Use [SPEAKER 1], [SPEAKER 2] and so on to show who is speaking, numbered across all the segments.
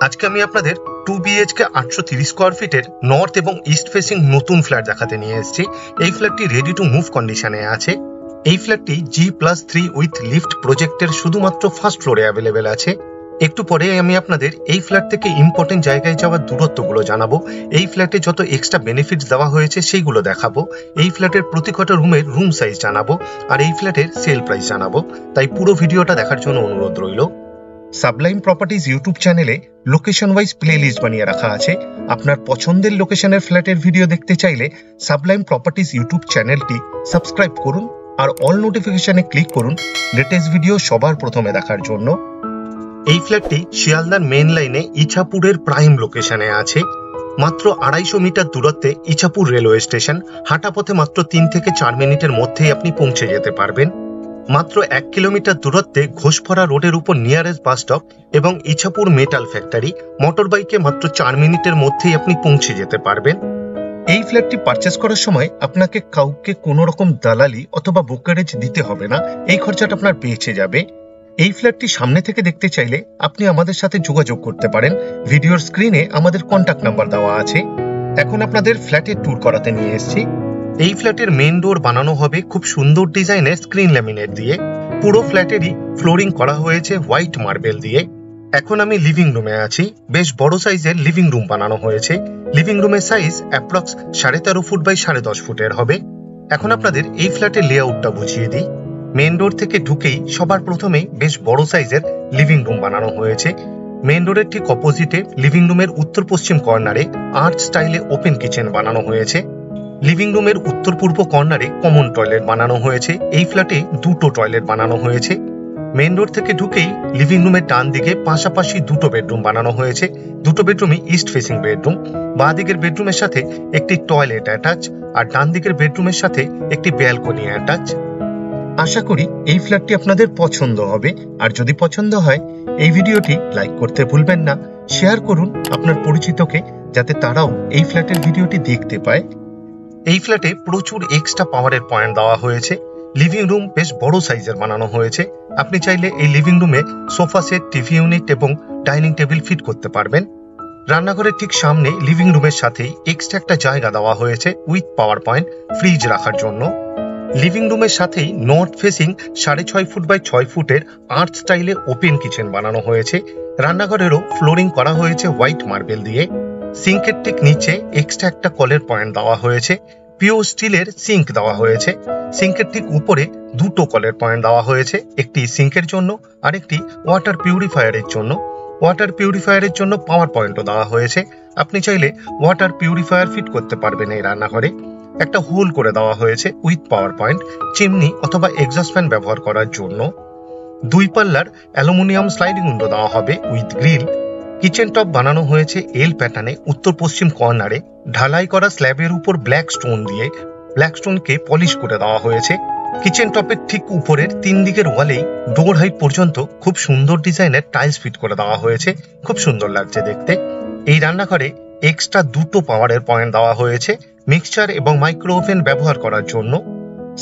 [SPEAKER 1] আজকে আমি আপনাদের 2 BHK 830 স্কয়ার ফিটের নর্থ এবং ইস্ট ফেসিং নতুন ফ্ল্যাট দেখাতে নিয়ে এসেছি। এই ফ্ল্যাটটি রেডি টু মুভ কন্ডিশনে আছে। এই ফ্ল্যাটটি G+3 উইথ লিফট প্রজেক্টের শুধুমাত্র ফার্স্ট ফ্লোরে অ্যাভেলেবেল আছে। একটু পরে আমি আপনাদের এই ফ্ল্যাট থেকে ইম্পর্টেন্ট জায়গায় যাওয়ার দূরত্বগুলো জানাবো। এই ফ্ল্যাটে যত এক্সট্রা বেনিফিটস দেওয়া হয়েছে সেইগুলো দেখাবো। এই ফ্ল্যাটের প্রতি কটা রুমের রুম সাইজ জানাবো আর এই ফ্ল্যাটের সেল প্রাইস জানাবো। তাই পুরো ভিডিওটা দেখার জন্য অনুরোধ রইল। সাবলাইম প্রপার্টিজ ইউটিউব চ্যানেলে লোকেশন ওয়াইজ প্লেলিস্ট বানিয়ে রাখা আছে। আপনার পছন্দের লোকেশনের ফ্ল্যাটের ভিডিও দেখতে চাইলে সাবলাইম প্রপার্টিজ ইউটিউব চ্যানেলটি সাবস্ক্রাইব করুন আর অল নোটিফিকেশনে ক্লিক করুন লেটেস্ট ভিডিও সবার প্রথমে দেখার জন্য। এই ফ্ল্যাটটি শিয়ালদার মেন লাইনে ইছাপুরের প্রাইম লোকেশনে আছে। মাত্র 250 মিটার দূরত্বে ইছাপুর রেলওয়ে স্টেশন। হাঁটা পথে মাত্র 3 থেকে 4 মিনিটের মধ্যেই আপনি পৌঁছে যেতে পারবেন। মাত্র 1 কিলোমিটার দূরত্বে ঘোষফরা রোডের উপর নিয়ারেস্ট বাস স্টপ এবং ইছাপুর মেটাল ফ্যাক্টরি। মোটর বাইকে মাত্র 4 মিনিটের মধ্যেই আপনি পৌঁছে যেতে পারবেন। এই ফ্ল্যাটটি পারচেস করার সময় আপনাকে কাউকে কোনো রকম দালালি অথবা ব্রোকারেজ দিতে হবে না। এই খরচাটা আপনার বেঁচে যাবে। এই ফ্ল্যাটটি সামনে থেকে দেখতে চাইলে আপনি আমাদের সাথে যোগাযোগ করতে পারেন। ভিডিওর স্ক্রিনে আমাদের কন্ট্যাক্ট নাম্বার দেওয়া আছে। এখন আপনাদের ফ্ল্যাটের ট্যুর করাতে নিয়ে এসেছি। এই ফ্ল্যাটের মেইন ডোর বানানো হবে খুব সুন্দর ডিজাইনের স্ক্রিন ল্যামিনেট দিয়ে। পুরো ফ্ল্যাটেরই ফ্লোরিং করা হয়েছে হোয়াইট মার্বেল দিয়ে। এখন আমি লিভিং রুমে আছি। বেশ বড় সাইজের লিভিং রুম বানানো হয়েছে। লিভিং রুমের সাইজ অ্যাপ্রক্স 13.5 ফুট বাই 10.5 ফুটের হবে। এখন আপনাদের এই ফ্ল্যাটের লেআউটটা বুঝিয়ে দিই। মেইন ডোর থেকে ঢুকেই সবার প্রথমেই বেশ বড় সাইজের লিভিং রুম বানানো হয়েছে। মেইন ডোরের ঠিক অপোজিটে লিভিং রুমের উত্তর পশ্চিম কর্নারে আর্চ স্টাইলে ওপেন কিচেন বানানো হয়েছে। লিভিং রুমের উত্তর পূর্ব কর্নারে কমন টয়লেট বানানো হয়েছে। এই ফ্ল্যাটে 2টো টয়লেট বানানো হয়েছে। মেইন ডোর থেকে ঢুকেই লিভিং রুমের ডান দিকে পাশাপাশি 2টো বেডরুম বানানো হয়েছে। 2টো বেডরুমই ইস্ট ফেসিং বেডরুম। বাঁ দিকের বেডরুমের সাথে একটি টয়লেট অ্যাটাচ আর ডান দিকের বেডরুমের সাথে একটি ব্যালকনি অ্যাটাচ। আশা করি এই ফ্ল্যাটটি আপনাদের পছন্দ হবে। আর যদি পছন্দ হয় এই ভিডিওটি লাইক করতে ভুলবেন না। শেয়ার করুন আপনার পরিচিতকে, যাতে তারাও এই ফ্ল্যাটের ভিডিওটি দেখতে পায়। এই ফ্ল্যাটে প্রচুর এক্সট্রা পাওয়ারের পয়েন্ট দেওয়া হয়েছে। লিভিং রুম বেশ বড় সাইজের বানানো হয়েছে। আপনি চাইলে এই লিভিং রুমে সোফা সেট, টিভি ইউনিট এবং ডাইনিং টেবিল ফিট করতে পারবেন। রান্নাঘরের ঠিক সামনে লিভিং রুমের সাথেই এক্সট্রা একটা জায়গা দেওয়া হয়েছে উইথ পাওয়ার পয়েন্ট ফ্রিজ রাখার জন্য। লিভিং রুমের সাথেই নর্থ ফেসিং 6.5 ফুট বাই 6 ফুটের আর্চ স্টাইলে ওপেন কিচেন বানানো হয়েছে। রান্নাঘরেরও ফ্লোরিং করা হয়েছে হোয়াইট মার্বেল দিয়ে। সিঙ্কের ঠিক নিচে এক্সট্রা একটা কলের পয়েন্ট দেওয়া হয়েছে। পিওর স্টিলের সিঙ্ক দেওয়া হয়েছে। সিঙ্কের ঠিক উপরে 2টো কলের পয়েন্ট দেওয়া হয়েছে, একটি সিঙ্কের জন্য আর একটি ওয়াটার পিউরিফায়ারের জন্য। ওয়াটার পিউরিফায়ারের জন্য পাওয়ার পয়েন্টও দেওয়া হয়েছে। আপনি চাইলে ওয়াটার পিউরিফায়ার ফিট করতে পারবেন এই রান্নাঘরে। একটা হোল করে দেওয়া হয়েছে উইথ পাওয়ার পয়েন্ট চিমনি অথবা এক্সস্ট ফ্যান ব্যবহার করার জন্য। 2 পাল্লার অ্যালুমিনিয়াম স্লাইডিং উইন্ডো দেওয়া হবে উইথ গ্রিল। কিচেন টপ বানানো হয়েছে এল প্যাটার্নে উত্তর পশ্চিম কর্নারে। ঢালাই করা স্ল্যাবের উপর ব্ল্যাক স্টোন দিয়ে ব্ল্যাক স্টোনকে পলিশ করে দেওয়া হয়েছে। কিচেন টপের ঠিক উপরের 3 দিকের ওয়ালেই ডোর হাইট পর্যন্ত খুব সুন্দর ডিজাইনের টাইলস ফিট করে দেওয়া হয়েছে। খুব সুন্দর লাগছে দেখতে। এই রান্নাঘরে এক্সট্রা 2টো পাওয়ারের পয়েন্ট দেওয়া হয়েছে মিক্সচার এবং মাইক্রো ওভেন ব্যবহার করার জন্য।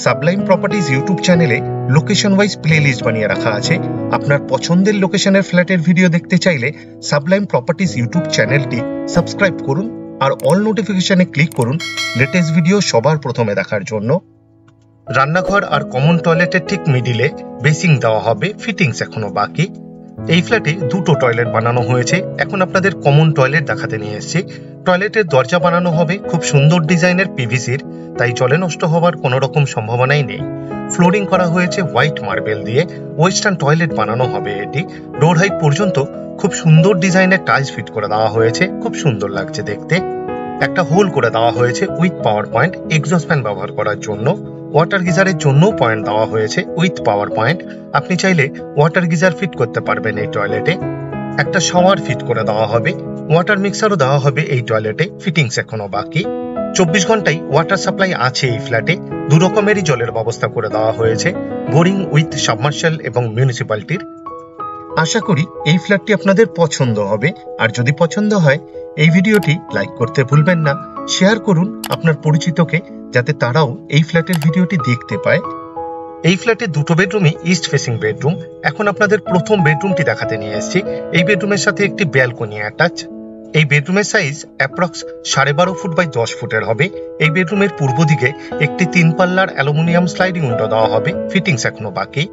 [SPEAKER 1] সাবলাইম প্রপার্টিজ ইউটিউব চ্যানেলে লোকেশন ওয়াইজ প্লেলিস্ট বানিয়ে রাখা আছে। আপনার পছন্দের লোকেশনের ফ্ল্যাটের ভিডিও দেখতে চাইলে সাবলাইম প্রপার্টিজ ইউটিউব চ্যানেলটি সাবস্ক্রাইব করুন আর অল নোটিফিকেশনে ক্লিক করুন লেটেস্ট ভিডিও সবার প্রথমে দেখার জন্য। রান্নাঘর আর কমন টয়লেটের ঠিক মিডিলে বেসিং দেওয়া হবে, ফিটিংস এখনো বাকি। এই ফ্ল্যাটে 2টো টয়লেট বানানো হয়েছে। এখন আপনাদের কমন টয়লেট দেখাতে নিয়ে এসেছি। টয়লেটের দরজা বানানো হবে খুব সুন্দর ডিজাইনের পিভিসির, তাই জলে নষ্ট হওয়ার কোনো রকম সম্ভাবনাই নেই। ফ্লোরিং করা হয়েছে হোয়াইট মার্বেল দিয়ে। ওয়েস্টার্ন টয়লেট বানানো হবে এটি। ডোর হাইট পর্যন্ত খুব সুন্দর ডিজাইনের টাইলস ফিট করে দেওয়া হয়েছে। খুব সুন্দর লাগছে দেখতে। একটা হোল করে দেওয়া হয়েছে with power point exhaust fan ব্যবহার করার জন্য। ওয়াটার গিজারের জন্য পয়েন্ট দেওয়া হয়েছে উইথ পাওয়ার পয়েন্ট। আপনি চাইলে ওয়াটার গিজার ফিট করতে পারবেন এই টয়লেটে। একটা শাওয়ার ফিট করে দেওয়া হবে। ওয়াটার মিক্সারও দেওয়া হবে এই টয়লেটে, ফিটিংস এখনো বাকি। 24 ঘন্টাই ওয়াটার সাপ্লাই আছে এই ফ্ল্যাটে। 2 রকমেরই জলের ব্যবস্থা করে দেওয়া হয়েছে, বোরিং উইথ সাবমার্শাল এবং মিউনিসিপ্যালিটির। আশা করি এই ফ্ল্যাটটি আপনাদের পছন্দ হবে। আর যদি পছন্দ হয় এই ভিডিওটি লাইক করতে ভুলবেন না। শেয়ার করুন আপনার পরিচিতকে, যাতে তারাও এই ফ্ল্যাটের ভিডিওটি দেখতে পায়। এই ফ্ল্যাটে দুটো বেডরুমই ইস্ট ফেসিং বেডরুম। এখন আপনাদের প্রথম বেডরুমটি দেখাতে নিয়ে এসেছি। এই বেডরুমের সাথে একটি ব্যালকনি অ্যাটাচ। এই বেডরুমের সাইজ অ্যাপ্রক্স 12.5 ফুট বাই 10 ফুটের হবে। এই বেডরুমের পূর্ব দিকে একটি 3 পাল্লার অ্যালুমিনিয়াম স্লাইডিং উইন্ডো দেওয়া হবে, ফিটিংস এখনো বাকি।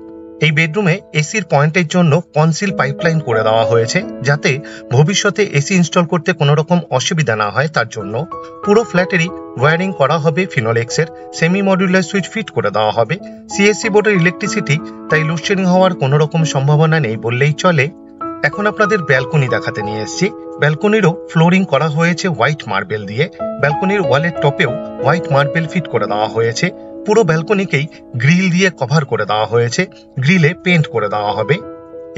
[SPEAKER 1] এই বেডরুমে এসির পয়েন্টের জন্য কনসিল পাইপলাইন করে দেওয়া হয়েছে, যাতে ভবিষ্যতে এসি ইনস্টল করতে কোনো রকম অসুবিধা না হয় তার জন্য। পুরো ফ্ল্যাটেরই ওয়্যারিং করা হবে ফিনোলেক্সের, সেমি মডিউলার সুইচ ফিট করে দেওয়া হবে। সিএসসি বোর্ডের ইলেকট্রিসিটি, তাই লোডশেডিং হওয়ার কোনো রকম সম্ভাবনা নেই বললেই চলে। এখন আপনাদের ব্যালকনি দেখাতে নিয়ে এসেছি। ব্যালকনিরও ফ্লোরিং করা হয়েছে হোয়াইট মার্বেল দিয়ে। ব্যালকনির ওয়ালের টপেও হোয়াইট মার্বেল ফিট করে দেওয়া হয়েছে। পুরো ব্যালকনিকেই গ্রিল দিয়ে কভার করে দেওয়া হয়েছে, গ্রিলে পেন্ট করে দেওয়া হবে।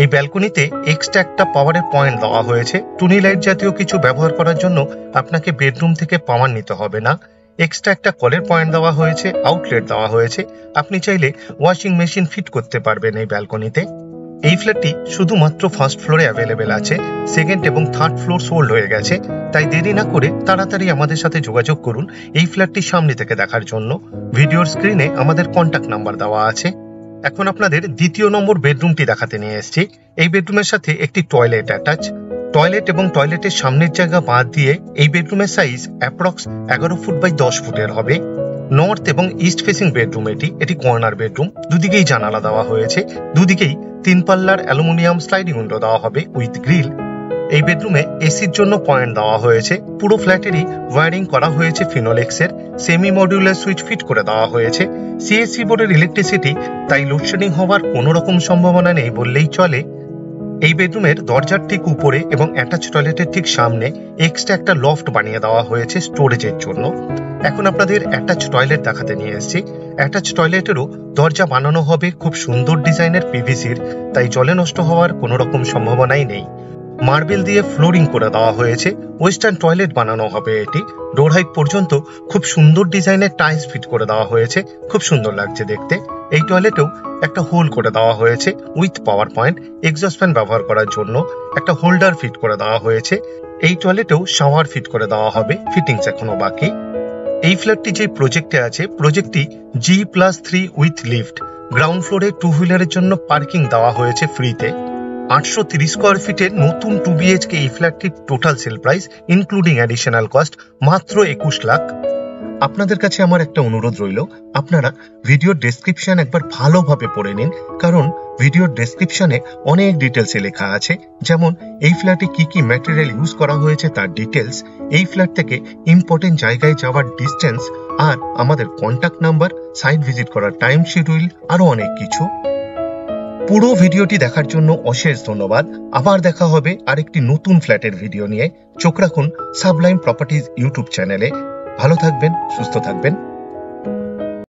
[SPEAKER 1] এই ব্যালকনিতে এক্সট্রা একটা পাওয়ারের পয়েন্ট দেওয়া হয়েছে। টুনি লাইট জাতীয় কিছু ব্যবহার করার জন্য আপনাকে বেডরুম থেকে পাওয়ার নিতে হবে না। এক্সট্রা একটা কলের পয়েন্ট দেওয়া হয়েছে, আউটলেট দেওয়া হয়েছে। আপনি চাইলে ওয়াশিং মেশিন ফিট করতে পারবেন এই ব্যালকনিতে। এই ফ্ল্যাটটি শুধুমাত্র ফার্স্ট ফ্লোরে অ্যাভেলেবেল আছে, সেকেন্ড এবং থার্ড ফ্লোর সোল্ড হয়ে গেছে। তাই দেরি না করে তাড়াতাড়ি আমাদের সাথে যোগাযোগ করুন এই ফ্ল্যাটটি সামনে থেকে দেখার জন্য। ভিডিওর স্ক্রিনে আমাদের কন্ট্যাক্ট নাম্বার দেওয়া আছে। এখন আপনাদের দ্বিতীয় নম্বর বেডরুমটি দেখাতে নিয়ে এসেছি। এই বেডরুমের সাথে একটি টয়লেট অ্যাটাচ। টয়লেট এবং টয়লেটের সামনের জায়গা বাদ দিয়ে এই বেডরুমের সাইজ অ্যাপ্রক্স 11 ফুট বাই 10 ফুটের হবে। নর্থ এবং ইস্ট ফেসিং বেডরুম এটি কর্নার বেডরুম। দুদিকেই জানালা দেওয়া হয়েছে, দুদিকেই 3 পাল্লার অ্যালুমিনিয়াম স্লাইডিং উইন্ডো দেওয়া হবে উইথ গ্রিল। এই বেডরুমে এসির জন্য পয়েন্ট দেওয়া হয়েছে। পুরো ফ্ল্যাটেরই ওয়্যারিং করা হয়েছে ফিনোলেক্সের, সেমি মডিউলার সুইচ ফিট করে দেওয়া হয়েছে। সিএসসি বোর্ডের ইলেকট্রিসিটি, তাই লোডশেডিং হওয়ার কোনো রকম সম্ভাবনা নেই বললেই চলে। এই বেডরুমের দরজার ঠিক উপরে এবং অ্যাটাচ টয়লেটের ঠিক সামনে এক্সট্রা একটা লফট বানিয়ে দেওয়া হয়েছে স্টোরেজের জন্য। এখন আপনাদের অ্যাটাচ টয়লেট দেখাতে নিয়ে এসেছি। অ্যাটাচ টয়লেটেরও দরজা বানানো হবে খুব সুন্দর ডিজাইনের পিভিসির, তাই জলে নষ্ট হওয়ার কোনো রকম সম্ভাবনাই নেই। মার্বেল দিয়ে ফ্লোরিং করে দেওয়া হয়েছে। ওয়েস্টার্ন টয়লেট বানানো হবে এটি। ডোর হাইট পর্যন্ত খুব সুন্দর ডিজাইনের টাইলস ফিট করে দেওয়া হয়েছে, খুব সুন্দর লাগছে দেখতে। এই টয়লেটেও একটা হোল করে দেওয়া হয়েছে with power point. Exhaust fan ব্যবহার করার জন্য একটা হোল্ডার ফিট করে দেওয়া হয়েছে। এই টয়লেটেও শাওয়ার ফিট করে দেওয়া হবে, ফিটিংস এখনো বাকি। এই ফ্ল্যাটটি যে প্রজেক্টে আছে, প্রজেক্টটি G+3 উইথ লিফট। গ্রাউন্ড ফ্লোরে 2 হুইলারের জন্য পার্কিং দেওয়া হয়েছে ফ্রিতে। 830 স্কোয়ার ফিটের নতুন 2 BHK এই ফ্ল্যাটটির total sale price including additional cost মাত্র 21 লাখ। আপনাদের কাছে আমার একটা অনুরোধ রইল, আপনারা ভিডিওর ডেসক্রিপশন একবার ভালোভাবে পড়ে নিন, কারণ ভিডিওর ডেসক্রিপশনে অনেক ডিটেলসে লেখা আছে। যেমন এই ফ্ল্যাটে কি কি ম্যাটেরিয়াল ইউজ করা হয়েছে তার ডিটেলস, এই ফ্ল্যাট থেকে ইম্পর্টেন্ট জায়গায় যাওয়ার ডিস্টেন্স, আর আমাদের কন্ট্যাক্ট নাম্বার, সাইট ভিজিট করার টাইম শিডিউল, আরো অনেক কিছু। পুরো ভিডিওটি দেখার জন্য অশেষ ধন্যবাদ। আবার দেখা হবে আরেকটি নতুন ফ্ল্যাটের ভিডিও নিয়ে। চোখ রাখুন সাবলাইম প্রপার্টিজ ইউটিউব চ্যানেলে। ভালো থাকবেন, সুস্থ থাকবেন।